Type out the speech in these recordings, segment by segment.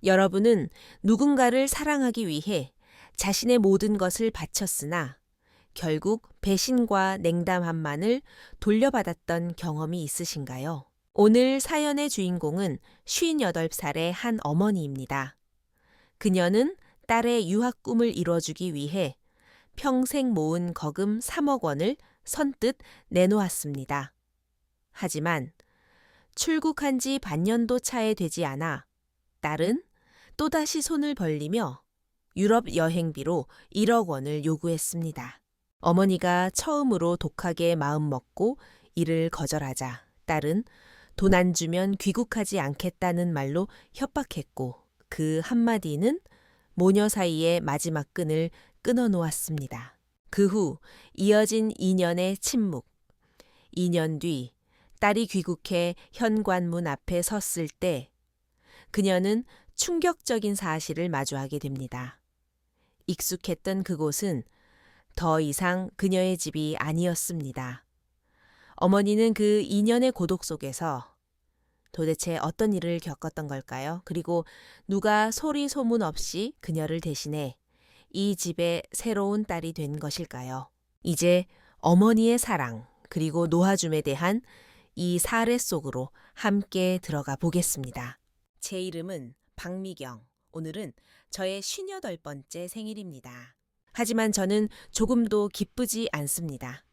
여러분은 누군가를 사랑하기 위해 자신의 모든 것을 바쳤으나 결국 배신과 냉담함만을 돌려받았던 경험이 있으신가요? 오늘 사연의 주인공은 58살의 한 어머니입니다. 그녀는 딸의 유학 꿈을 이뤄주기 위해 평생 모은 거금 3억 원을 선뜻 내놓았습니다. 하지만 출국한 지 반년도 차에 되지 않아 딸은 또다시 손을 벌리며 유럽 여행비로 1억 원을 요구했습니다. 어머니가 처음으로 독하게 마음먹고 이를 거절하자 딸은 돈 안 주면 귀국하지 않겠다는 말로 협박했고 그 한마디는 모녀 사이의 마지막 끈을 끊어놓았습니다. 그 후 이어진 2년의 침묵. 2년 뒤 딸이 귀국해 현관문 앞에 섰을 때 그녀는 충격적인 사실을 마주하게 됩니다. 익숙했던 그곳은 더 이상 그녀의 집이 아니었습니다. 어머니는 그 2년의 고독 속에서 도대체 어떤 일을 겪었던 걸까요? 그리고 누가 소리 소문 없이 그녀를 대신해 이 집의 새로운 딸이 된 것일까요? 이제 어머니의 사랑 그리고 놓아줌에 대한 이 사례 속으로 함께 들어가 보겠습니다. 제 이름은 박미경. 오늘은 저의 58번째 생일입니다. 하지만 저는 조금도 기쁘지 않습니다.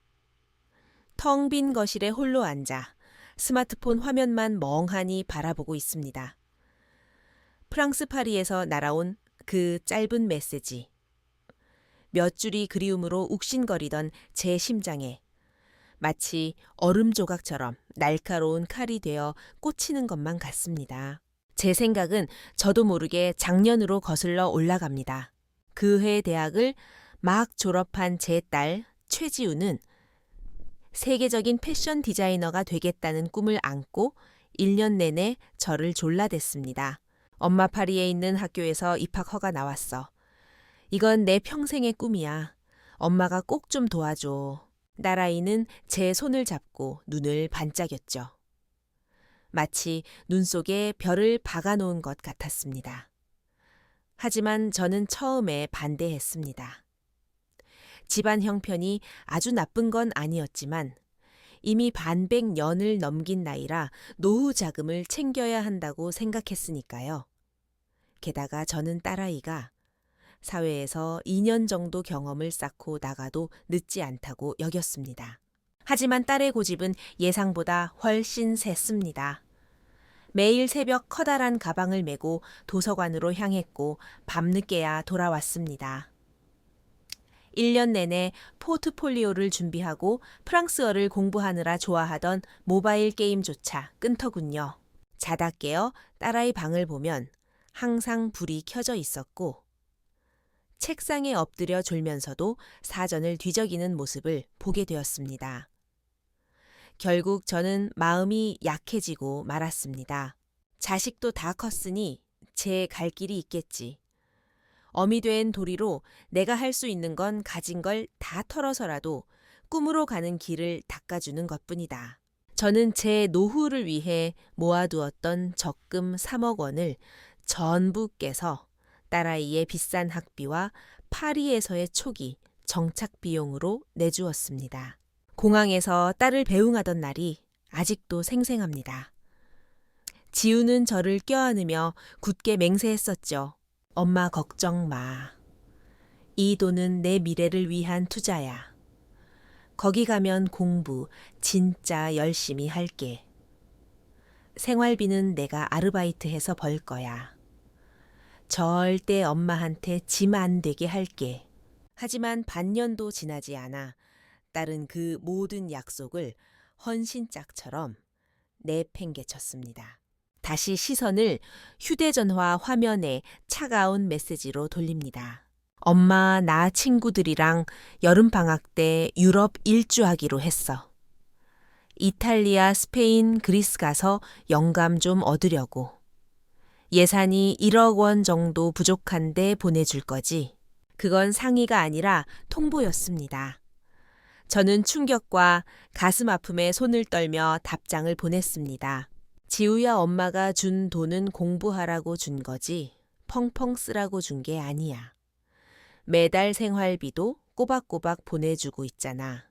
텅 빈 거실에 홀로 앉아 스마트폰 화면만 멍하니 바라보고 있습니다. 프랑스 파리에서 날아온 그 짧은 메시지. 몇 줄이 그리움으로 욱신거리던 제 심장에 마치 얼음 조각처럼 날카로운 칼이 되어 꽂히는 것만 같습니다. 제 생각은 저도 모르게 작년으로 거슬러 올라갑니다. 그 해 대학을 막 졸업한 제 딸 최지우는 세계적인 패션 디자이너가 되겠다는 꿈을 안고 1년 내내 저를 졸라댔습니다. 엄마 파리에 있는 학교에서 입학허가 나왔어. 이건 내 평생의 꿈이야. 엄마가 꼭 좀 도와줘. 딸아이는 제 손을 잡고 눈을 반짝였죠. 마치 눈 속에 별을 박아놓은 것 같았습니다. 하지만 저는 처음에 반대했습니다. 집안 형편이 아주 나쁜 건 아니었지만 이미 반백년을 넘긴 나이라 노후 자금을 챙겨야 한다고 생각했으니까요. 게다가 저는 딸아이가 사회에서 2년 정도 경험을 쌓고 나가도 늦지 않다고 여겼습니다. 하지만 딸의 고집은 예상보다 훨씬 셌습니다. 매일 새벽 커다란 가방을 메고 도서관으로 향했고 밤늦게야 돌아왔습니다. 1년 내내 포트폴리오를 준비하고 프랑스어를 공부하느라 좋아하던 모바일 게임조차 끊더군요. 자다 깨어 딸아이 방을 보면 항상 불이 켜져 있었고 책상에 엎드려 졸면서도 사전을 뒤적이는 모습을 보게 되었습니다. 결국 저는 마음이 약해지고 말았습니다. 자식도 다 컸으니 제 갈 길이 있겠지. 어미 된 도리로 내가 할 수 있는 건 가진 걸 다 털어서라도 꿈으로 가는 길을 닦아주는 것뿐이다. 저는 제 노후를 위해 모아두었던 적금 3억 원을 전부 깨서 딸아이의 비싼 학비와 파리에서의 초기 정착 비용으로 내주었습니다. 공항에서 딸을 배웅하던 날이 아직도 생생합니다. 지우는 저를 껴안으며 굳게 맹세했었죠. 엄마 걱정 마. 이 돈은 내 미래를 위한 투자야. 거기 가면 공부 진짜 열심히 할게. 생활비는 내가 아르바이트해서 벌 거야. 절대 엄마한테 짐 안 되게 할게. 하지만 반년도 지나지 않아 딸은 그 모든 약속을 헌신짝처럼 내팽개쳤습니다. 다시 시선을 휴대전화 화면에 차가운 메시지로 돌립니다. 엄마, 나 친구들이랑 여름방학 때 유럽 일주하기로 했어. 이탈리아, 스페인, 그리스 가서 영감 좀 얻으려고. 예산이 1억 원 정도 부족한데 보내줄 거지. 그건 상의가 아니라 통보였습니다. 저는 충격과 가슴 아픔에 손을 떨며 답장을 보냈습니다. 지우야 엄마가 준 돈은 공부하라고 준 거지 펑펑 쓰라고 준 게 아니야. 매달 생활비도 꼬박꼬박 보내주고 있잖아.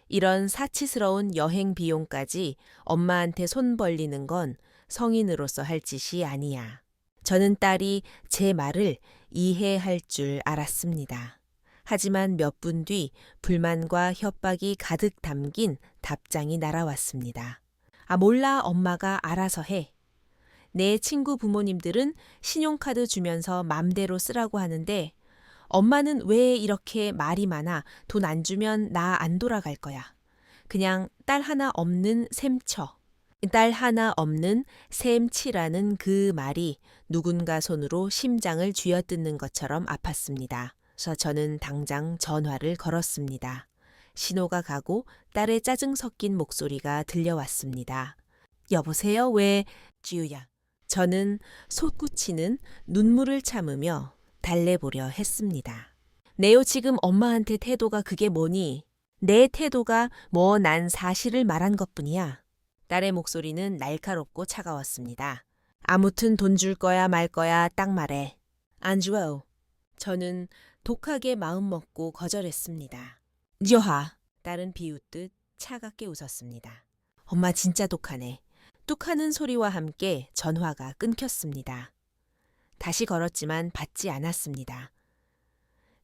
이런 사치스러운 여행 비용까지 엄마한테 손 벌리는 건 성인으로서 할 짓이 아니야. 저는 딸이 제 말을 이해할 줄 알았습니다. 하지만 몇 분 뒤 불만과 협박이 가득 담긴 답장이 날아왔습니다. 아, 몰라, 엄마가 알아서 해. 내 친구 부모님들은 신용카드 주면서 맘대로 쓰라고 하는데 엄마는 왜 이렇게 말이 많아? 돈 안 주면 나 안 돌아갈 거야. 그냥 딸 하나 없는 셈쳐. 딸 하나 없는 셈치라는 그 말이 누군가 손으로 심장을 쥐어뜯는 것처럼 아팠습니다. 그래서 저는 당장 전화를 걸었습니다. 신호가 가고 딸의 짜증 섞인 목소리가 들려왔습니다. 여보세요? 왜? 지우야. 저는 솟구치는 눈물을 참으며 달래보려 했습니다. 네오 지금 엄마한테 태도가 그게 뭐니? 내 태도가 뭐 난 사실을 말한 것뿐이야. 딸의 목소리는 날카롭고 차가웠습니다. 아무튼 돈 줄 거야 말 거야 딱 말해. 안 줘. 저는 독하게 마음먹고 거절했습니다. 여하. 딸은 비웃듯 차갑게 웃었습니다. 엄마 진짜 독하네. 뚝하는 소리와 함께 전화가 끊겼습니다. 다시 걸었지만 받지 않았습니다.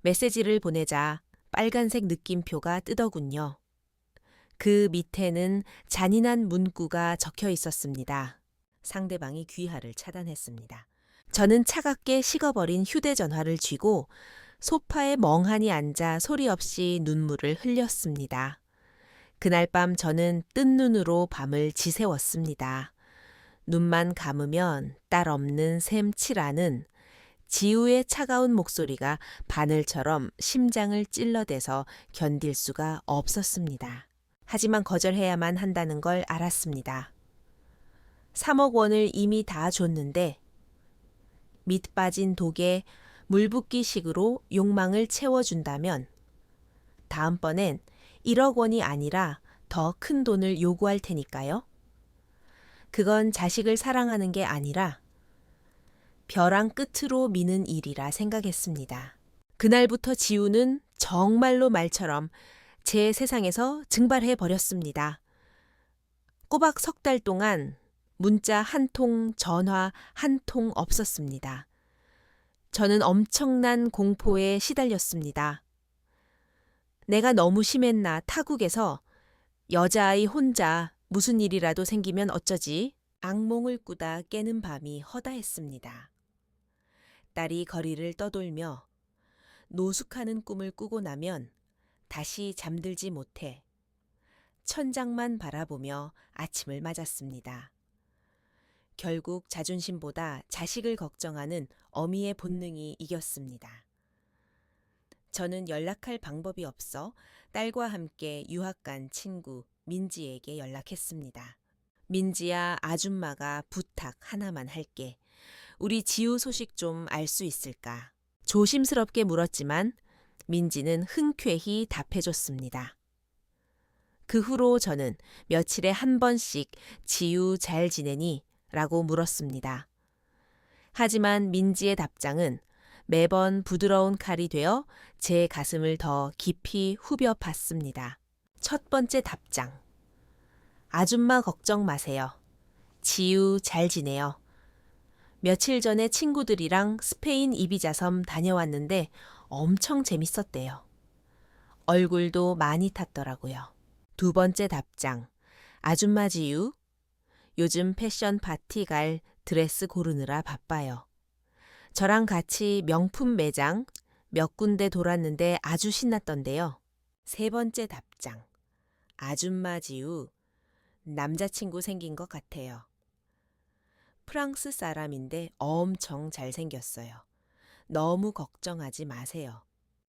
메시지를 보내자 빨간색 느낌표가 뜨더군요. 그 밑에는 잔인한 문구가 적혀 있었습니다. 상대방이 귀하를 차단했습니다. 저는 차갑게 식어버린 휴대전화를 쥐고 소파에 멍하니 앉아 소리 없이 눈물을 흘렸습니다. 그날 밤 저는 뜬 눈으로 밤을 지새웠습니다. 눈만 감으면 딸 없는 셈치라는 지우의 차가운 목소리가 바늘처럼 심장을 찔러대서 견딜 수가 없었습니다. 하지만 거절해야만 한다는 걸 알았습니다. 3억 원을 이미 다 줬는데 밑 빠진 독에 물 붓기식으로 욕망을 채워준다면 다음번엔 1억 원이 아니라 더 큰 돈을 요구할 테니까요. 그건 자식을 사랑하는 게 아니라 벼랑 끝으로 미는 일이라 생각했습니다. 그날부터 지우는 정말로 말처럼 제 세상에서 증발해 버렸습니다. 꼬박 3달 동안 문자 한 통, 전화 한 통 없었습니다. 저는 엄청난 공포에 시달렸습니다. 내가 너무 심했나 타국에서 여자아이 혼자 무슨 일이라도 생기면 어쩌지? 악몽을 꾸다 깨는 밤이 허다했습니다. 딸이 거리를 떠돌며 노숙하는 꿈을 꾸고 나면 다시 잠들지 못해 천장만 바라보며 아침을 맞았습니다. 결국 자존심보다 자식을 걱정하는 어미의 본능이 이겼습니다. 저는 연락할 방법이 없어 딸과 함께 유학 간 친구 민지에게 연락했습니다. 민지야, 아줌마가 부탁 하나만 할게. 우리 지우 소식 좀 알 수 있을까? 조심스럽게 물었지만 민지는 흔쾌히 답해줬습니다. 그 후로 저는 며칠에 한 번씩 지우 잘 지내니? 라고 물었습니다. 하지만 민지의 답장은 매번 부드러운 칼이 되어 제 가슴을 더 깊이 후벼 봤습니다. 첫 번째 답장. 아줌마 걱정 마세요. 지우 잘 지내요. 며칠 전에 친구들이랑 스페인 이비자섬 다녀왔는데 엄청 재밌었대요. 얼굴도 많이 탔더라고요. 두 번째 답장. 아줌마 지우. 요즘 패션 파티 갈 드레스 고르느라 바빠요. 저랑 같이 명품 매장 몇 군데 돌았는데 아주 신났던데요. 세 번째 답장. 아줌마 지우. 남자친구 생긴 것 같아요. 프랑스 사람인데 엄청 잘생겼어요. 너무 걱정하지 마세요.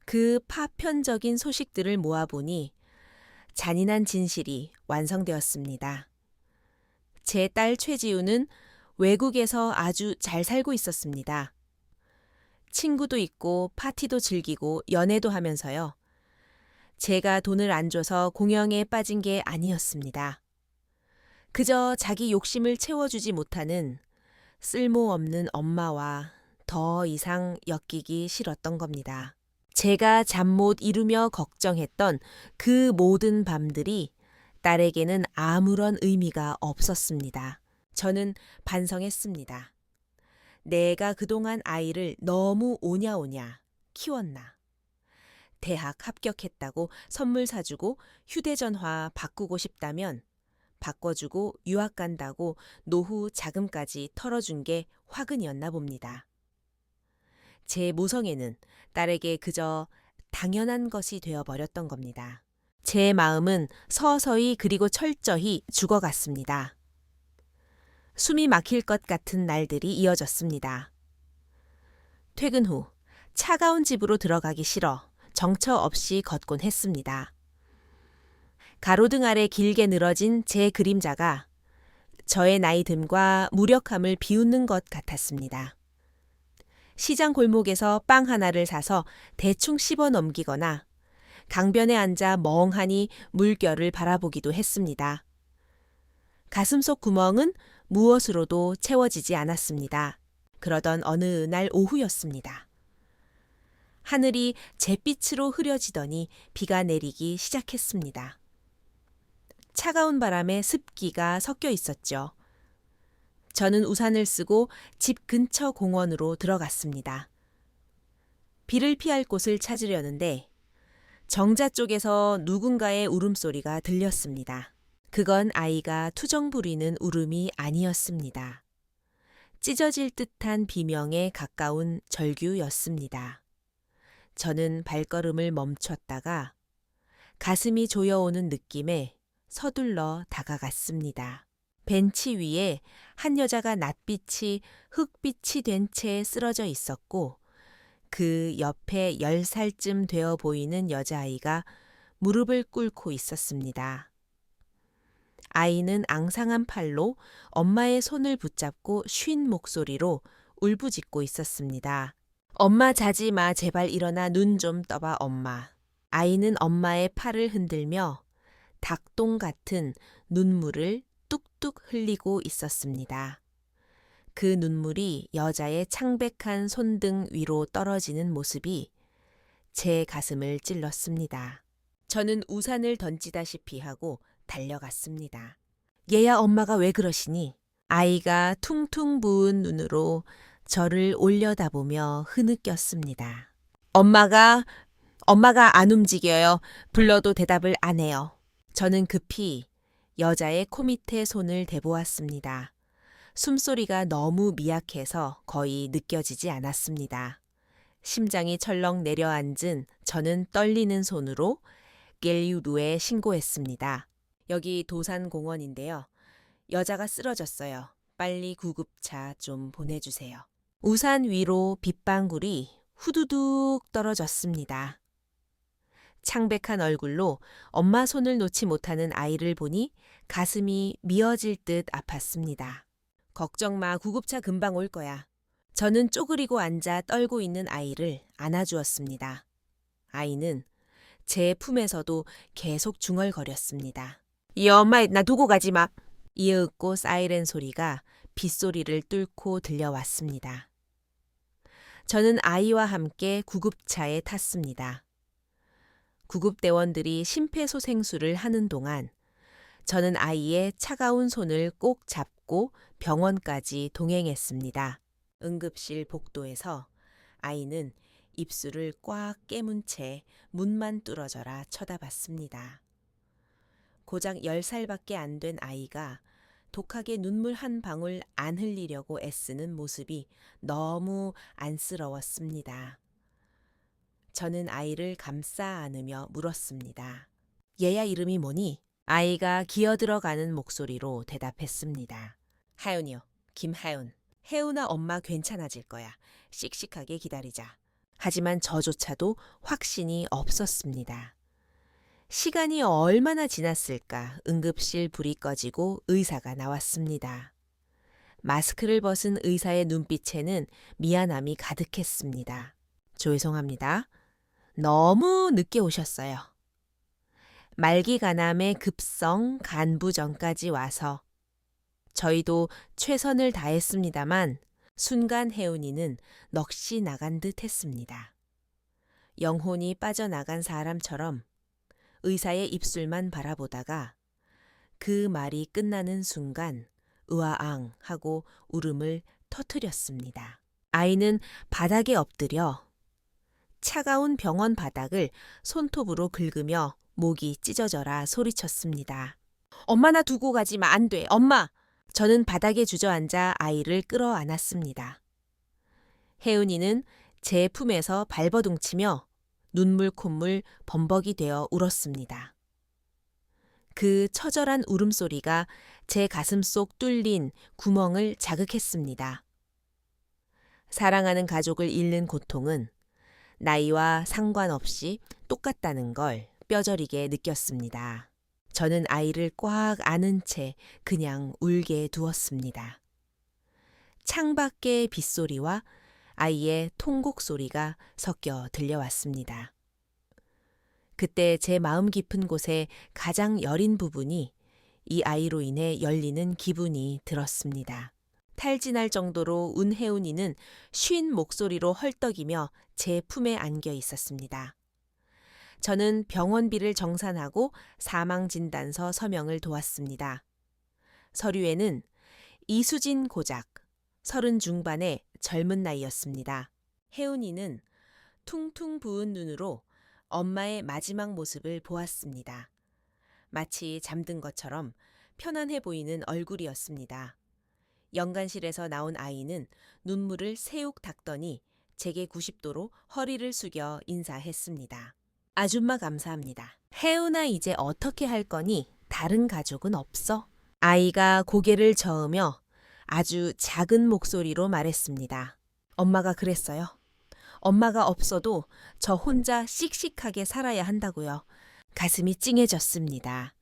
그 파편적인 소식들을 모아보니 잔인한 진실이 완성되었습니다. 제 딸 최지우는 외국에서 아주 잘 살고 있었습니다. 친구도 있고 파티도 즐기고 연애도 하면서요. 제가 돈을 안 줘서 공영에 빠진 게 아니었습니다. 그저 자기 욕심을 채워주지 못하는 쓸모없는 엄마와 더 이상 엮이기 싫었던 겁니다. 제가 잠 못 이루며 걱정했던 그 모든 밤들이 딸에게는 아무런 의미가 없었습니다. 저는 반성했습니다. 내가 그동안 아이를 너무 오냐오냐 키웠나. 대학 합격했다고 선물 사주고 휴대전화 바꾸고 싶다면 바꿔주고 유학 간다고 노후 자금까지 털어준 게 화근이었나 봅니다. 제 모성애는 딸에게 그저 당연한 것이 되어버렸던 겁니다. 제 마음은 서서히 그리고 철저히 죽어갔습니다. 숨이 막힐 것 같은 날들이 이어졌습니다. 퇴근 후 차가운 집으로 들어가기 싫어 정처 없이 걷곤 했습니다. 가로등 아래 길게 늘어진 제 그림자가 저의 나이듦과 무력함을 비웃는 것 같았습니다. 시장 골목에서 빵 하나를 사서 대충 씹어 넘기거나 강변에 앉아 멍하니 물결을 바라보기도 했습니다. 가슴속 구멍은 무엇으로도 채워지지 않았습니다. 그러던 어느 날 오후였습니다. 하늘이 잿빛으로 흐려지더니 비가 내리기 시작했습니다. 차가운 바람에 습기가 섞여 있었죠. 저는 우산을 쓰고 집 근처 공원으로 들어갔습니다. 비를 피할 곳을 찾으려는데 정자 쪽에서 누군가의 울음소리가 들렸습니다. 그건 아이가 투정 부리는 울음이 아니었습니다. 찢어질 듯한 비명에 가까운 절규였습니다. 저는 발걸음을 멈췄다가 가슴이 조여오는 느낌에 서둘러 다가갔습니다. 벤치 위에 한 여자가 낯빛이 흑빛이 된 채 쓰러져 있었고 그 옆에 10살쯤 되어 보이는 여자아이가 무릎을 꿇고 있었습니다. 아이는 앙상한 팔로 엄마의 손을 붙잡고 쉰 목소리로 울부짖고 있었습니다. 엄마 자지 마, 제발 일어나, 눈 좀 떠봐 엄마. 아이는 엄마의 팔을 흔들며 닭똥 같은 눈물을 뚝뚝 흘리고 있었습니다. 그 눈물이 여자의 창백한 손등 위로 떨어지는 모습이 제 가슴을 찔렀습니다. 저는 우산을 던지다시피 하고 달려갔습니다. 얘야 엄마가 왜 그러시니? 아이가 퉁퉁 부은 눈으로 저를 올려다보며 흐느꼈습니다. 엄마가 안 움직여요. 불러도 대답을 안 해요. 저는 급히 여자의 코 밑에 손을 대보았습니다. 숨소리가 너무 미약해서 거의 느껴지지 않았습니다. 심장이 철렁 내려앉은 저는 떨리는 손으로 겔유루에 신고했습니다. 여기 도산공원인데요. 여자가 쓰러졌어요. 빨리 구급차 좀 보내주세요. 우산 위로 빗방울이 후두둑 떨어졌습니다. 창백한 얼굴로 엄마 손을 놓지 못하는 아이를 보니 가슴이 미어질 듯 아팠습니다. 걱정 마, 구급차 금방 올 거야. 저는 쪼그리고 앉아 떨고 있는 아이를 안아주었습니다. 아이는 제 품에서도 계속 중얼거렸습니다. 이 엄마 나 두고 가지 마. 이윽고 사이렌 소리가 빗소리를 뚫고 들려왔습니다. 저는 아이와 함께 구급차에 탔습니다. 구급대원들이 심폐소생술을 하는 동안 저는 아이의 차가운 손을 꼭 잡고 병원까지 동행했습니다. 응급실 복도에서 아이는 입술을 꽉 깨문 채 문만 뚫어져라 쳐다봤습니다. 고작 10살밖에 안 된 아이가 독하게 눈물 한 방울 안 흘리려고 애쓰는 모습이 너무 안쓰러웠습니다. 저는 아이를 감싸 안으며 물었습니다. 얘야 이름이 뭐니? 아이가 기어들어가는 목소리로 대답했습니다. 하윤이요. 김하윤. 혜훈아 엄마 괜찮아질 거야. 씩씩하게 기다리자. 하지만 저조차도 확신이 없었습니다. 시간이 얼마나 지났을까 응급실 불이 꺼지고 의사가 나왔습니다. 마스크를 벗은 의사의 눈빛에는 미안함이 가득했습니다. 죄송합니다. 너무 늦게 오셨어요. 말기간암의 급성 간부전까지 와서 저희도 최선을 다했습니다만 순간 혜은이는 넋이 나간 듯 했습니다. 영혼이 빠져나간 사람처럼 의사의 입술만 바라보다가 그 말이 끝나는 순간 으아앙 하고 울음을 터뜨렸습니다. 아이는 바닥에 엎드려 차가운 병원 바닥을 손톱으로 긁으며 목이 찢어져라 소리쳤습니다. 엄마 나 두고 가지마 안 돼. 엄마! 저는 바닥에 주저앉아 아이를 끌어안았습니다. 혜은이는 제 품에서 발버둥치며 눈물 콧물 범벅이 되어 울었습니다. 그 처절한 울음소리가 제 가슴속 뚫린 구멍을 자극했습니다. 사랑하는 가족을 잃는 고통은 나이와 상관없이 똑같다는 걸 뼈저리게 느꼈습니다. 저는 아이를 꽉 안은 채 그냥 울게 두었습니다. 창밖의 빗소리와 아이의 통곡 소리가 섞여 들려왔습니다. 그때 제 마음 깊은 곳에 가장 여린 부분이 이 아이로 인해 열리는 기분이 들었습니다. 탈진할 정도로 운 혜은이는 쉰 목소리로 헐떡이며 제 품에 안겨 있었습니다. 저는 병원비를 정산하고 사망진단서 서명을 도왔습니다. 서류에는 이수진 고작, 30 중반의 젊은 나이였습니다. 혜은이는 퉁퉁 부은 눈으로 엄마의 마지막 모습을 보았습니다. 마치 잠든 것처럼 편안해 보이는 얼굴이었습니다. 연간실에서 나온 아이는 눈물을 새욱 닦더니 제게 90도로 허리를 숙여 인사했습니다. 아줌마 감사합니다. 혜은아 이제 어떻게 할 거니? 다른 가족은 없어? 아이가 고개를 저으며 아주 작은 목소리로 말했습니다. 엄마가 그랬어요. 엄마가 없어도 저 혼자 씩씩하게 살아야 한다고요. 가슴이 찡해졌습니다.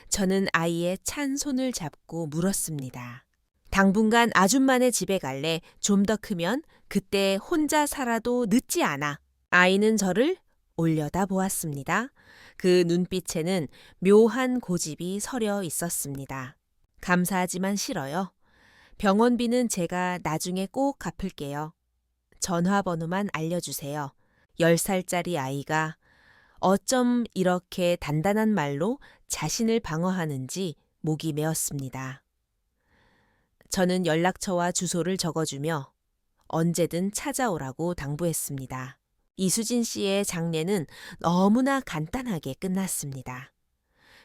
저는 아이의 찬 손을 잡고 물었습니다. 당분간 아줌마네 집에 갈래. 좀 더 크면 그때 혼자 살아도 늦지 않아. 아이는 저를 올려다 보았습니다. 그 눈빛에는 묘한 고집이 서려 있었습니다. 감사하지만 싫어요. 병원비는 제가 나중에 꼭 갚을게요. 전화번호만 알려주세요. 10살짜리 아이가 어쩜 이렇게 단단한 말로 자신을 방어하는지 목이 메었습니다. 저는 연락처와 주소를 적어주며 언제든 찾아오라고 당부했습니다. 이수진 씨의 장례는 너무나 간단하게 끝났습니다.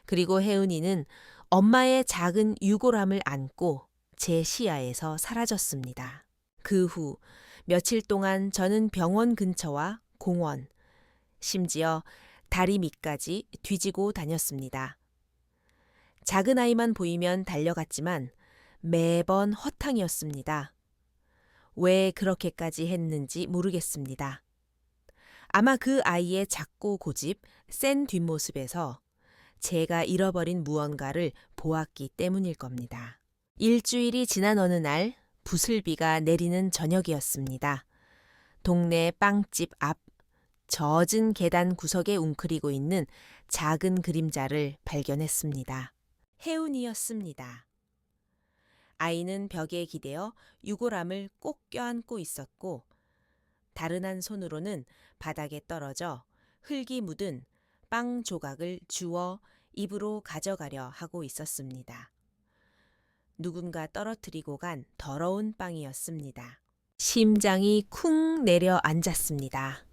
그리고 혜은이는 엄마의 작은 유골함을 안고 제 시야에서 사라졌습니다. 그 후 며칠 동안 저는 병원 근처와 공원, 심지어 다리 밑까지 뒤지고 다녔습니다. 작은 아이만 보이면 달려갔지만 매번 허탕이었습니다. 왜 그렇게까지 했는지 모르겠습니다. 아마 그 아이의 작고 고집, 센 뒷모습에서 제가 잃어버린 무언가를 보았기 때문일 겁니다. 일주일이 지난 어느 날 부슬비가 내리는 저녁이었습니다. 동네 빵집 앞 젖은 계단 구석에 웅크리고 있는 작은 그림자를 발견했습니다. 혜운이었습니다. 아이는 벽에 기대어 유골함을 꼭 껴안고 있었고 다른 한 손으로는 바닥에 떨어져 흙이 묻은 빵 조각을 주워 입으로 가져가려 하고 있었습니다. 누군가 떨어뜨리고 간 더러운 빵이었습니다. 심장이 쿵 내려앉았습니다.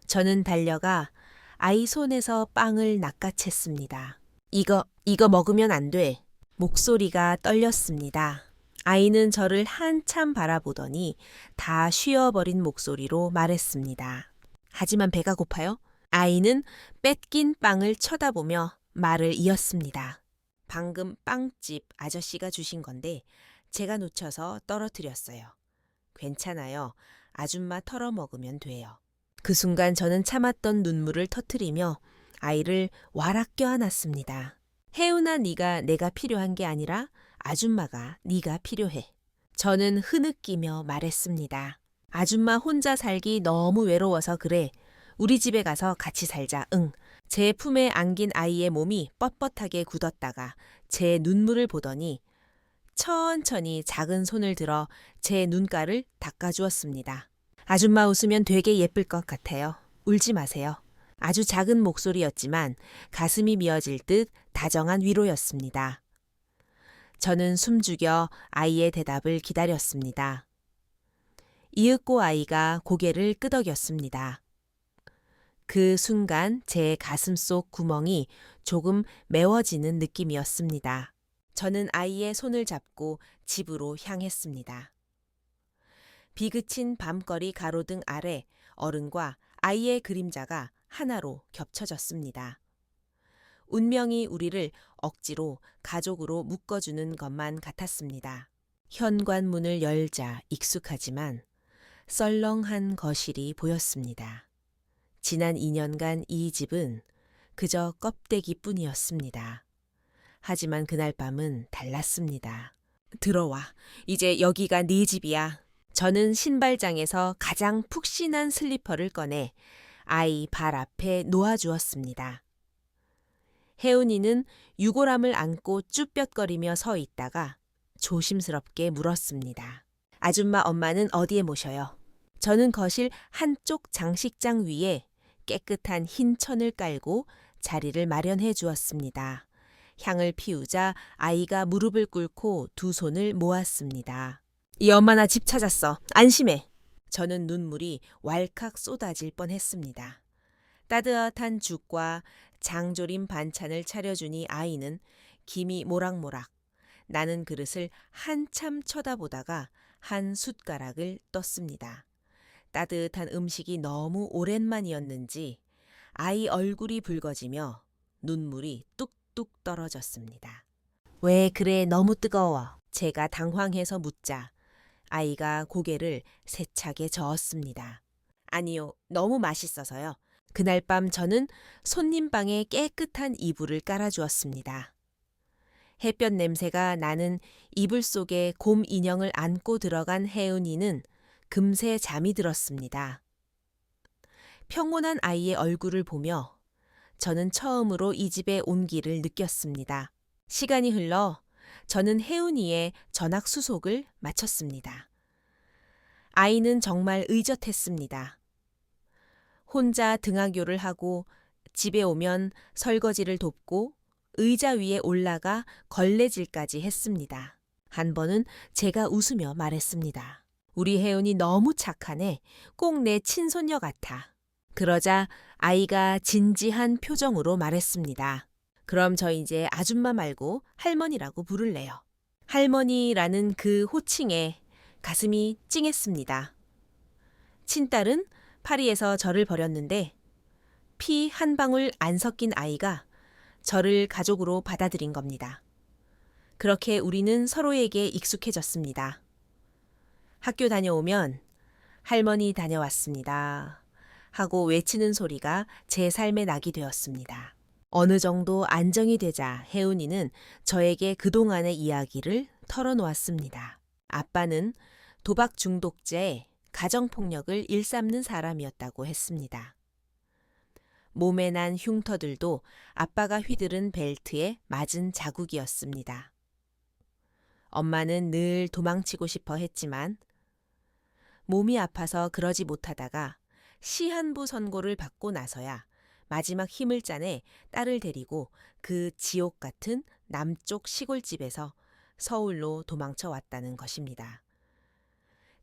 저는 달려가 아이 손에서 빵을 낚아챘습니다. 이거 먹으면 안 돼. 목소리가 떨렸습니다. 아이는 저를 한참 바라보더니 다 쉬어버린 목소리로 말했습니다. 하지만 배가 고파요? 아이는 뺏긴 빵을 쳐다보며 말을 이었습니다. 방금 빵집 아저씨가 주신 건데 제가 놓쳐서 떨어뜨렸어요. 괜찮아요. 아줌마 털어 먹으면 돼요. 그 순간 저는 참았던 눈물을 터뜨리며 아이를 와락 껴안았습니다. 혜은아 네가 내가 필요한 게 아니라 아줌마가 네가 필요해. 저는 흐느끼며 말했습니다. 아줌마 혼자 살기 너무 외로워서 그래. 우리 집에 가서 같이 살자. 응. 제 품에 안긴 아이의 몸이 뻣뻣하게 굳었다가 제 눈물을 보더니 천천히 작은 손을 들어 제 눈가를 닦아주었습니다. 아줌마 웃으면 되게 예쁠 것 같아요. 울지 마세요. 아주 작은 목소리였지만 가슴이 미어질 듯 다정한 위로였습니다. 저는 숨죽여 아이의 대답을 기다렸습니다. 이윽고 아이가 고개를 끄덕였습니다. 그 순간 제 가슴 속 구멍이 조금 메워지는 느낌이었습니다. 저는 아이의 손을 잡고 집으로 향했습니다. 비그친 밤거리 가로등 아래 어른과 아이의 그림자가 하나로 겹쳐졌습니다. 운명이 우리를 억지로 가족으로 묶어주는 것만 같았습니다. 현관문을 열자 익숙하지만 썰렁한 거실이 보였습니다. 지난 2년간 이 집은 그저 껍데기뿐이었습니다. 하지만 그날 밤은 달랐습니다. 들어와. 이제 여기가 네 집이야. 저는 신발장에서 가장 푹신한 슬리퍼를 꺼내 아이 발 앞에 놓아주었습니다. 혜은이는 유골함을 안고 쭈뼛거리며 서 있다가 조심스럽게 물었습니다. 아줌마 엄마는 어디에 모셔요? 저는 거실 한쪽 장식장 위에 깨끗한 흰 천을 깔고 자리를 마련해 주었습니다. 향을 피우자 아이가 무릎을 꿇고 두 손을 모았습니다. 이 엄마 나 집 찾았어. 안심해. 저는 눈물이 왈칵 쏟아질 뻔했습니다. 따뜻한 죽과 장조림 반찬을 차려주니 아이는 김이 모락모락 나는 그릇을 한참 쳐다보다가 한 숟가락을 떴습니다. 따뜻한 음식이 너무 오랜만이었는지 아이 얼굴이 붉어지며 눈물이 뚝뚝 떨어졌습니다. 왜 그래 너무 뜨거워? 제가 당황해서 묻자 아이가 고개를 세차게 저었습니다. 아니요, 너무 맛있어서요. 그날 밤 저는 손님 방에 깨끗한 이불을 깔아주었습니다. 햇볕 냄새가 나는 이불 속에 곰 인형을 안고 들어간 혜은이는 금세 잠이 들었습니다. 평온한 아이의 얼굴을 보며 저는 처음으로 이 집의 온기를 느꼈습니다. 시간이 흘러 저는 혜은이의 전학 수속을 마쳤습니다. 아이는 정말 의젓했습니다. 혼자 등하교를 하고 집에 오면 설거지를 돕고 의자 위에 올라가 걸레질까지 했습니다. 한 번은 제가 웃으며 말했습니다. 우리 혜은이 너무 착하네. 꼭 내 친손녀 같아. 그러자 아이가 진지한 표정으로 말했습니다. 그럼 저 이제 아줌마 말고 할머니라고 부를래요. 할머니라는 그 호칭에 가슴이 찡했습니다. 친딸은 파리에서 저를 버렸는데 피 한 방울 안 섞인 아이가 저를 가족으로 받아들인 겁니다. 그렇게 우리는 서로에게 익숙해졌습니다. 학교 다녀오면 할머니 다녀왔습니다 하고 외치는 소리가 제 삶에 낙이 되었습니다. 어느 정도 안정이 되자 혜은이는 저에게 그동안의 이야기를 털어놓았습니다. 아빠는 도박 중독자에 가정폭력을 일삼는 사람이었다고 했습니다. 몸에 난 흉터들도 아빠가 휘두른 벨트에 맞은 자국이었습니다. 엄마는 늘 도망치고 싶어 했지만 몸이 아파서 그러지 못하다가 시한부 선고를 받고 나서야 마지막 힘을 짜내 딸을 데리고 그 지옥 같은 남쪽 시골집에서 서울로 도망쳐 왔다는 것입니다.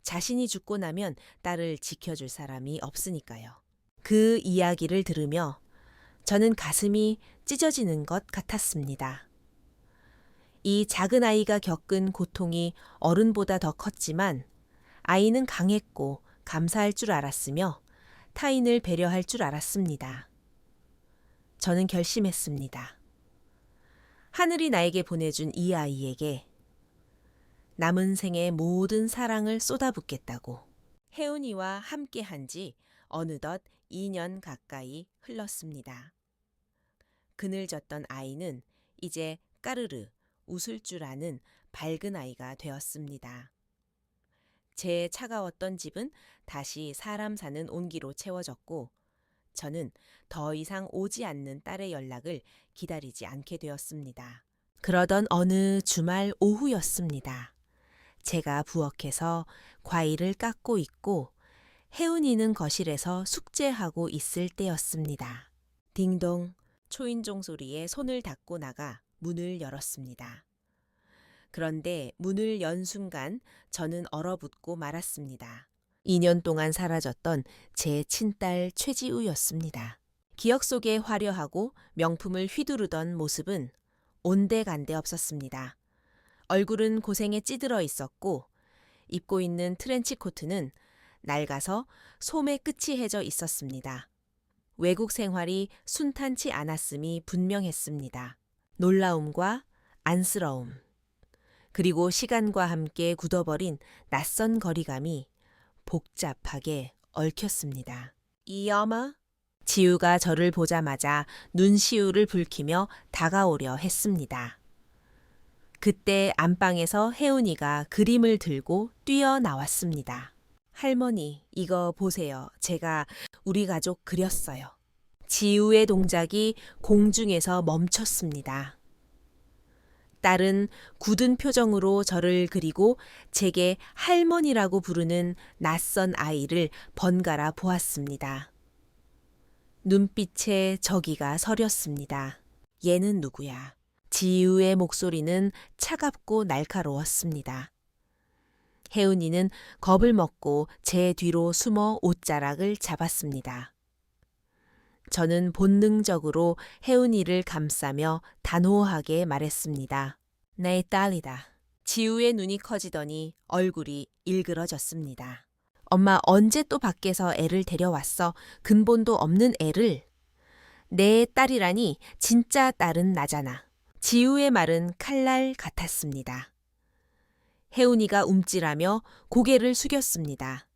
자신이 죽고 나면 딸을 지켜줄 사람이 없으니까요. 그 이야기를 들으며 저는 가슴이 찢어지는 것 같았습니다. 이 작은 아이가 겪은 고통이 어른보다 더 컸지만 아이는 강했고 감사할 줄 알았으며 타인을 배려할 줄 알았습니다. 저는 결심했습니다. 하늘이 나에게 보내준 이 아이에게 남은 생의 모든 사랑을 쏟아붓겠다고. 혜은이와 함께한 지 어느덧 2년 가까이 흘렀습니다. 그늘졌던 아이는 이제 까르르 웃을 줄 아는 밝은 아이가 되었습니다. 제 차가웠던 집은 다시 사람 사는 온기로 채워졌고 저는 더 이상 오지 않는 딸의 연락을 기다리지 않게 되었습니다. 그러던 어느 주말 오후였습니다. 제가 부엌에서 과일을 깎고 있고 혜은이는 거실에서 숙제하고 있을 때였습니다. 딩동, 초인종 소리에 손을 닦고 나가 문을 열었습니다. 그런데 문을 연 순간 저는 얼어붙고 말았습니다. 2년 동안 사라졌던 제 친딸 최지우였습니다. 기억 속에 화려하고 명품을 휘두르던 모습은 온데간데 없었습니다. 얼굴은 고생에 찌들어 있었고 입고 있는 트렌치 코트는 낡아서 솜에 끝이 해져 있었습니다. 외국 생활이 순탄치 않았음이 분명했습니다. 놀라움과 안쓰러움, 그리고 시간과 함께 굳어버린 낯선 거리감이 복잡하게 얽혔습니다. 이 엄마? 지우가 저를 보자마자 눈시울을 붉히며 다가오려 했습니다. 그때 안방에서 혜은이가 그림을 들고 뛰어나왔습니다. 할머니, 이거 보세요. 제가 우리 가족 그렸어요. 지우의 동작이 공중에서 멈췄습니다. 딸은 굳은 표정으로 저를 그리고 제게 할머니라고 부르는 낯선 아이를 번갈아 보았습니다. 눈빛에 저기가 서렸습니다. 얘는 누구야? 지우의 목소리는 차갑고 날카로웠습니다. 혜은이는 겁을 먹고 제 뒤로 숨어 옷자락을 잡았습니다. 저는 본능적으로 혜은이를 감싸며 단호하게 말했습니다. 내 딸이다. 지우의 눈이 커지더니 얼굴이 일그러졌습니다. 엄마 언제 또 밖에서 애를 데려왔어? 근본도 없는 애를. 내 딸이라니 진짜 딸은 나잖아. 지우의 말은 칼날 같았습니다. 혜은이가 움찔하며 고개를 숙였습니다.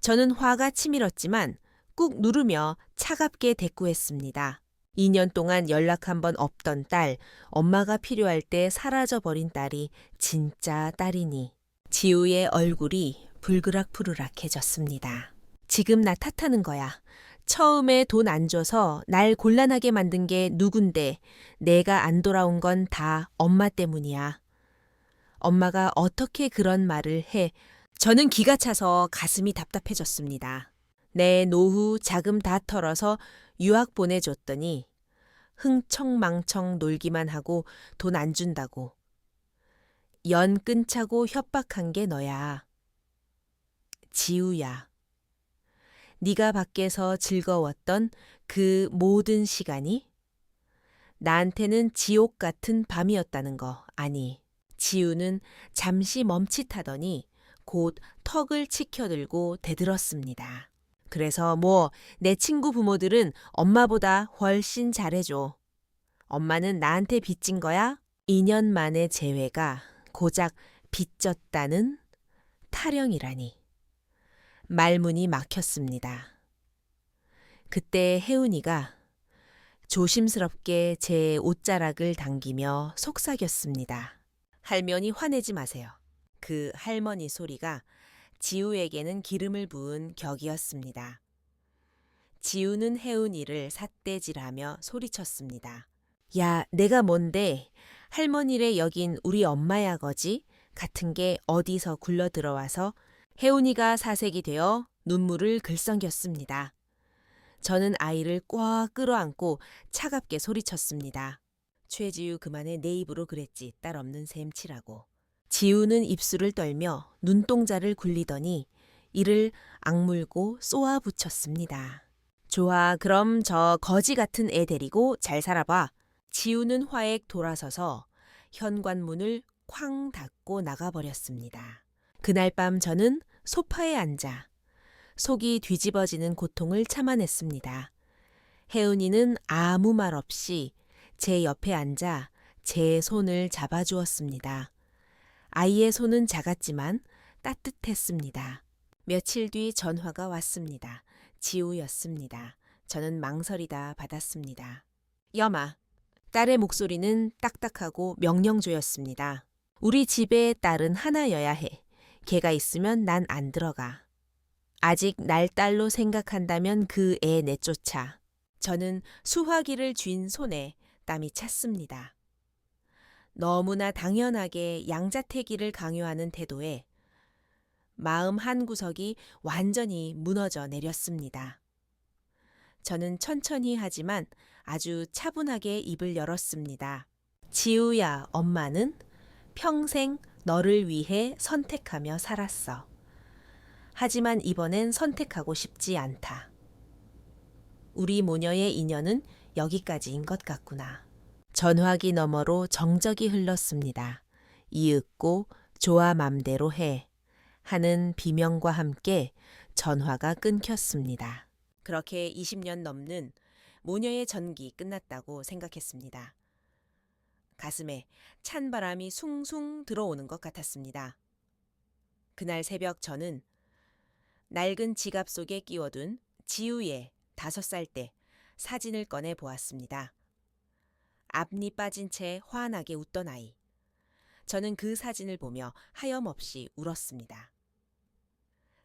저는 화가 치밀었지만 꾹 누르며 차갑게 대꾸했습니다. 2년 동안 연락 한 번 없던 딸, 엄마가 필요할 때 사라져버린 딸이 진짜 딸이니. 지우의 얼굴이 불그락푸르락해졌습니다. 지금 나 탓하는 거야. 처음에 돈 안 줘서 날 곤란하게 만든 게 누군데 내가 안 돌아온 건 다 엄마 때문이야. 엄마가 어떻게 그런 말을 해. 저는 기가 차서 가슴이 답답해졌습니다. 내 노후 자금 다 털어서 유학 보내줬더니 흥청망청 놀기만 하고 돈 안 준다고. 연 끊자고 협박한 게 너야. 지우야. 네가 밖에서 즐거웠던 그 모든 시간이 나한테는 지옥 같은 밤이었다는 거 아니. 지우는 잠시 멈칫하더니 곧 턱을 치켜들고 대들었습니다. 그래서 내 친구 부모들은 엄마보다 훨씬 잘해줘. 엄마는 나한테 빚진 거야? 2년 만의 재회가 고작 빚졌다는 타령이라니. 말문이 막혔습니다. 그때 혜은이가 조심스럽게 제 옷자락을 당기며 속삭였습니다. 할머니 화내지 마세요. 그 할머니 소리가 지우에게는 기름을 부은 격이었습니다. 지우는 혜은이를 삿대질하며 소리쳤습니다. 야, 내가 뭔데 할머니래 여긴 우리 엄마야 거지? 같은 게 어디서 굴러 들어와서 혜은이가 사색이 되어 눈물을 글썽겼습니다. 저는 아이를 꽉 끌어안고 차갑게 소리쳤습니다. 최지우 그만해 내 입으로 그랬지 딸 없는 셈 치라고. 지우는 입술을 떨며 눈동자를 굴리더니 이를 악물고 쏘아 붙였습니다. 좋아, 그럼 저 거지 같은 애 데리고 잘 살아봐. 지우는 화액 돌아서서 현관문을 쾅 닫고 나가버렸습니다. 그날 밤 저는 소파에 앉아 속이 뒤집어지는 고통을 참아냈습니다. 혜은이는 아무 말 없이 제 옆에 앉아 제 손을 잡아주었습니다. 아이의 손은 작았지만 따뜻했습니다. 며칠 뒤 전화가 왔습니다. 지우였습니다. 저는 망설이다 받았습니다. 여마. 딸의 목소리는 딱딱하고 명령조였습니다. 우리 집에 딸은 하나여야 해. 걔가 있으면 난 안 들어가. 아직 날 딸로 생각한다면 그 애 내쫓아. 저는 수화기를 쥔 손에 땀이 찼습니다. 너무나 당연하게 양자택일을 강요하는 태도에 마음 한구석이 완전히 무너져 내렸습니다. 저는 천천히 하지만 아주 차분하게 입을 열었습니다. 지우야, 엄마는 평생 너를 위해 선택하며 살았어. 하지만 이번엔 선택하고 싶지 않다. 우리 모녀의 인연은 여기까지인 것 같구나. 전화기 너머로 정적이 흘렀습니다. 이윽고 좋아 맘대로 해 하는 비명과 함께 전화가 끊겼습니다. 그렇게 20년 넘는 모녀의 전기 끝났다고 생각했습니다. 가슴에 찬 바람이 숭숭 들어오는 것 같았습니다. 그날 새벽 저는 낡은 지갑 속에 끼워둔 지우의 5살 때 사진을 꺼내 보았습니다. 앞니 빠진 채 환하게 웃던 아이. 저는 그 사진을 보며 하염없이 울었습니다.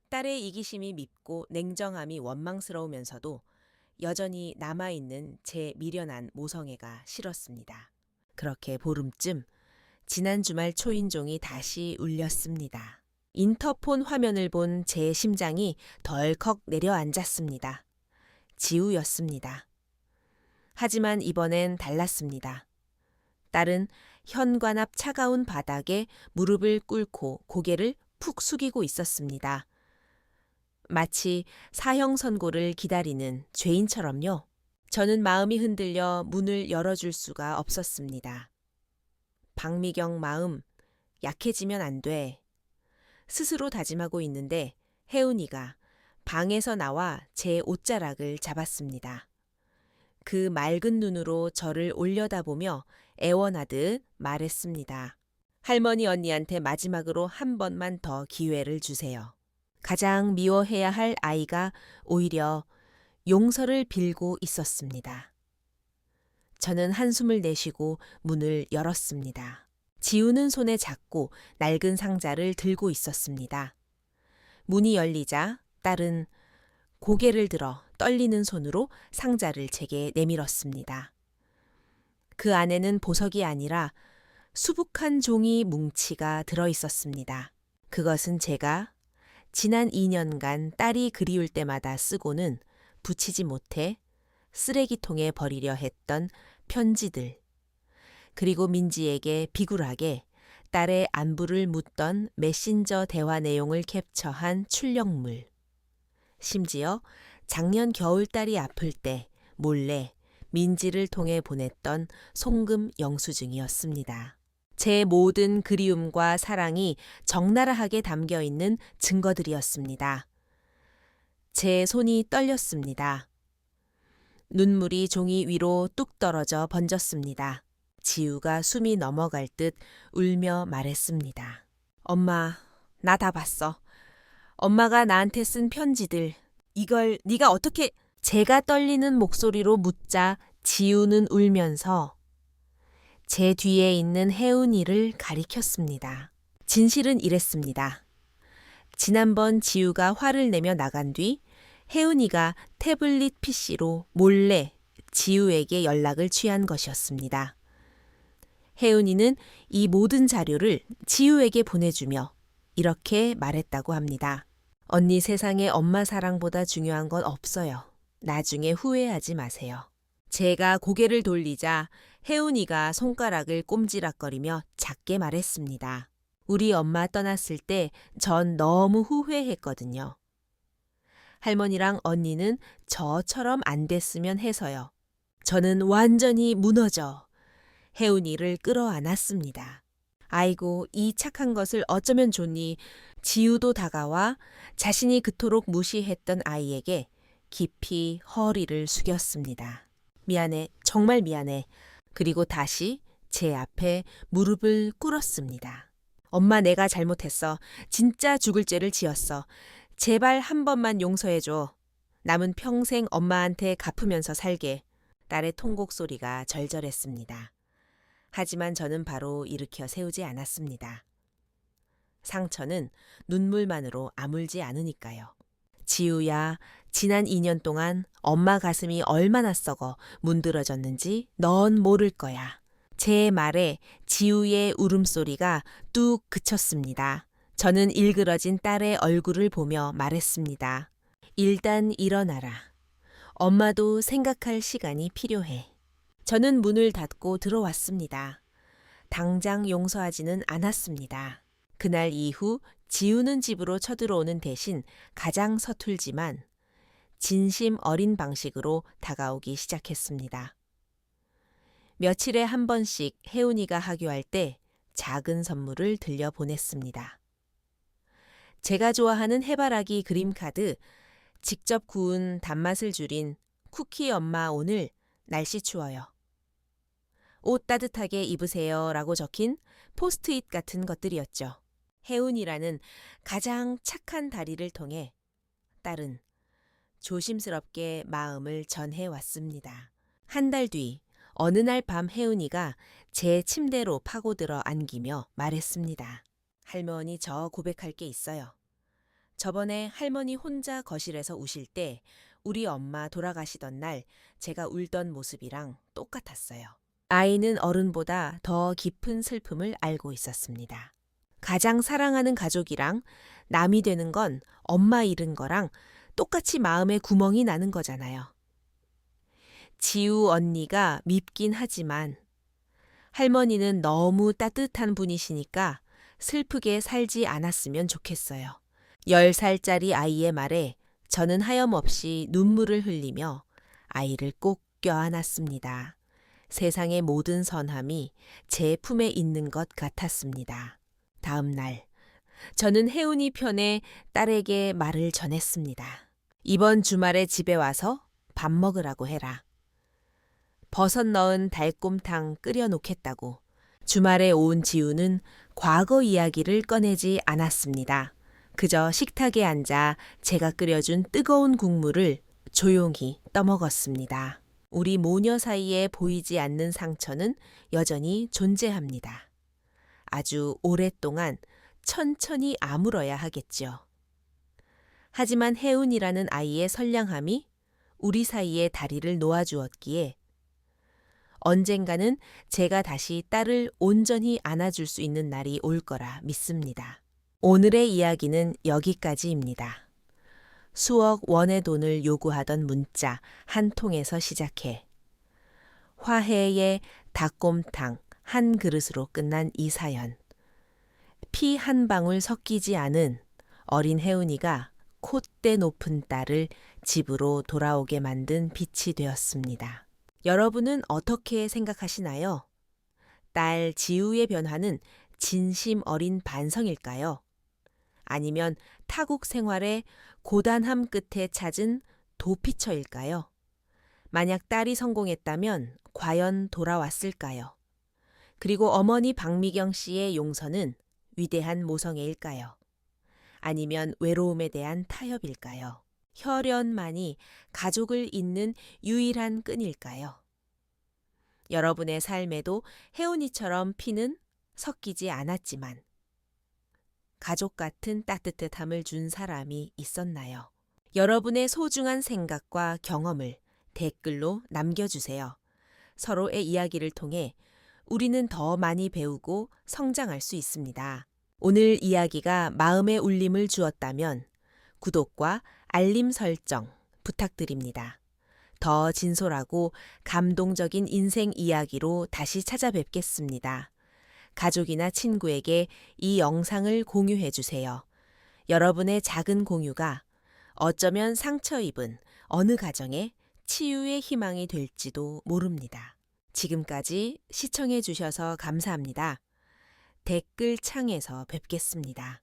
딸의 이기심이 밉고 냉정함이 원망스러우면서도 여전히 남아있는 제 미련한 모성애가 싫었습니다. 그렇게 보름쯤 지난 주말 초인종이 다시 울렸습니다. 인터폰 화면을 본 제 심장이 덜컥 내려앉았습니다. 지우였습니다. 하지만 이번엔 달랐습니다. 딸은 현관 앞 차가운 바닥에 무릎을 꿇고 고개를 푹 숙이고 있었습니다. 마치 사형 선고를 기다리는 죄인처럼요. 저는 마음이 흔들려 문을 열어줄 수가 없었습니다. 박미경 마음, 약해지면 안 돼. 스스로 다짐하고 있는데 혜은이가 방에서 나와 제 옷자락을 잡았습니다. 그 맑은 눈으로 저를 올려다보며 애원하듯 말했습니다. 할머니 언니한테 마지막으로 한 번만 더 기회를 주세요. 가장 미워해야 할 아이가 오히려 용서를 빌고 있었습니다. 저는 한숨을 내쉬고 문을 열었습니다. 지우는 손에 작고 낡은 상자를 들고 있었습니다. 문이 열리자 딸은 고개를 들어 떨리는 손으로 상자를 제게 내밀었습니다. 그 안에는 보석이 아니라 수북한 종이 뭉치가 들어 있었습니다. 그것은 제가 지난 2년간 딸이 그리울 때마다 쓰고는 붙이지 못해 쓰레기통에 버리려 했던 편지들, 그리고 민지에게 비굴하게 딸의 안부를 묻던 메신저 대화 내용을 캡처한 출력물, 심지어 작년 겨울 딸이 아플 때 몰래 민지를 통해 보냈던 송금 영수증이었습니다. 제 모든 그리움과 사랑이 적나라하게 담겨 있는 증거들이었습니다. 제 손이 떨렸습니다. 눈물이 종이 위로 뚝 떨어져 번졌습니다. 지우가 숨이 넘어갈 듯 울며 말했습니다. 엄마, 나 다 봤어. 엄마가 나한테 쓴 편지들. 이걸 네가 어떻게... 제가 떨리는 목소리로 묻자 지우는 울면서 제 뒤에 있는 혜은이를 가리켰습니다. 진실은 이랬습니다. 지난번 지우가 화를 내며 나간 뒤 혜은이가 태블릿 PC로 몰래 지우에게 연락을 취한 것이었습니다. 혜은이는 이 모든 자료를 지우에게 보내주며 이렇게 말했다고 합니다. 언니, 세상에 엄마 사랑보다 중요한 건 없어요. 나중에 후회하지 마세요. 제가 고개를 돌리자 혜은이가 손가락을 꼼지락거리며 작게 말했습니다. 우리 엄마 떠났을 때 전 너무 후회했거든요. 할머니랑 언니는 저처럼 안 됐으면 해서요. 저는 완전히 무너져 혜은이를 끌어안았습니다. 아이고, 이 착한 것을 어쩌면 좋니. 지우도 다가와 자신이 그토록 무시했던 아이에게 깊이 허리를 숙였습니다. 미안해, 정말 미안해. 그리고 다시 제 앞에 무릎을 꿇었습니다. 엄마, 내가 잘못했어. 진짜 죽을 죄를 지었어. 제발 한 번만 용서해줘. 남은 평생 엄마한테 갚으면서 살게. 딸의 통곡 소리가 절절했습니다. 하지만 저는 바로 일으켜 세우지 않았습니다. 상처는 눈물만으로 아물지 않으니까요. 지우야, 지난 2년 동안 엄마 가슴이 얼마나 썩어 문드러졌는지 넌 모를 거야. 제 말에 지우의 울음소리가 뚝 그쳤습니다. 저는 일그러진 딸의 얼굴을 보며 말했습니다. 일단 일어나라. 엄마도 생각할 시간이 필요해. 저는 문을 닫고 들어왔습니다. 당장 용서하지는 않았습니다. 그날 이후 지우는 집으로 쳐들어오는 대신 가장 서툴지만 진심 어린 방식으로 다가오기 시작했습니다. 며칠에 한 번씩 혜운이가 하교할 때 작은 선물을 들려 보냈습니다. 제가 좋아하는 해바라기 그림카드, 직접 구운 단맛을 줄인 쿠키 엄마 오늘 날씨 추워요. 옷 따뜻하게 입으세요 라고 적힌 포스트잇 같은 것들이었죠. 혜운이라는 가장 착한 다리를 통해 딸은 조심스럽게 마음을 전해왔습니다. 한 달 뒤 어느 날 밤 혜운이가 제 침대로 파고들어 안기며 말했습니다. 할머니, 저 고백할 게 있어요. 저번에 할머니 혼자 거실에서 우실 때 우리 엄마 돌아가시던 날 제가 울던 모습이랑 똑같았어요. 아이는 어른보다 더 깊은 슬픔을 알고 있었습니다. 가장 사랑하는 가족이랑 남이 되는 건 엄마 잃은 거랑 똑같이 마음에 구멍이 나는 거잖아요. 지우 언니가 밉긴 하지만 할머니는 너무 따뜻한 분이시니까 슬프게 살지 않았으면 좋겠어요. 10살짜리 아이의 말에 저는 하염없이 눈물을 흘리며 아이를 꼭 껴안았습니다. 세상의 모든 선함이 제 품에 있는 것 같았습니다. 다음 날, 저는 혜운이 편에 딸에게 말을 전했습니다. 이번 주말에 집에 와서 밥 먹으라고 해라. 버섯 넣은 달곰탕 끓여 놓겠다고. 주말에 온 지우는 과거 이야기를 꺼내지 않았습니다. 그저 식탁에 앉아 제가 끓여준 뜨거운 국물을 조용히 떠먹었습니다. 우리 모녀 사이에 보이지 않는 상처는 여전히 존재합니다. 아주 오랫동안 천천히 아물어야 하겠죠. 하지만 혜운이라는 아이의 선량함이 우리 사이에 다리를 놓아주었기에 언젠가는 제가 다시 딸을 온전히 안아줄 수 있는 날이 올 거라 믿습니다. 오늘의 이야기는 여기까지입니다. 수억 원의 돈을 요구하던 문자 한 통에서 시작해 화해의 닭곰탕 한 그릇으로 끝난 이 사연. 피 한 방울 섞이지 않은 어린 혜운이가 콧대 높은 딸을 집으로 돌아오게 만든 빛이 되었습니다. 여러분은 어떻게 생각하시나요? 딸 지우의 변화는 진심 어린 반성일까요? 아니면 타국 생활의 고단함 끝에 찾은 도피처일까요? 만약 딸이 성공했다면 과연 돌아왔을까요? 그리고 어머니 박미경 씨의 용서는 위대한 모성애일까요? 아니면 외로움에 대한 타협일까요? 혈연만이 가족을 잇는 유일한 끈일까요? 여러분의 삶에도 혜운이처럼 피는 섞이지 않았지만 가족 같은 따뜻함을 준 사람이 있었나요? 여러분의 소중한 생각과 경험을 댓글로 남겨주세요. 서로의 이야기를 통해 우리는 더 많이 배우고 성장할 수 있습니다. 오늘 이야기가 마음의 울림을 주었다면 구독과 알림 설정 부탁드립니다. 더 진솔하고 감동적인 인생 이야기로 다시 찾아뵙겠습니다. 가족이나 친구에게 이 영상을 공유해 주세요. 여러분의 작은 공유가 어쩌면 상처 입은 어느 가정의 치유의 희망이 될지도 모릅니다. 지금까지 시청해 주셔서 감사합니다. 댓글 창에서 뵙겠습니다.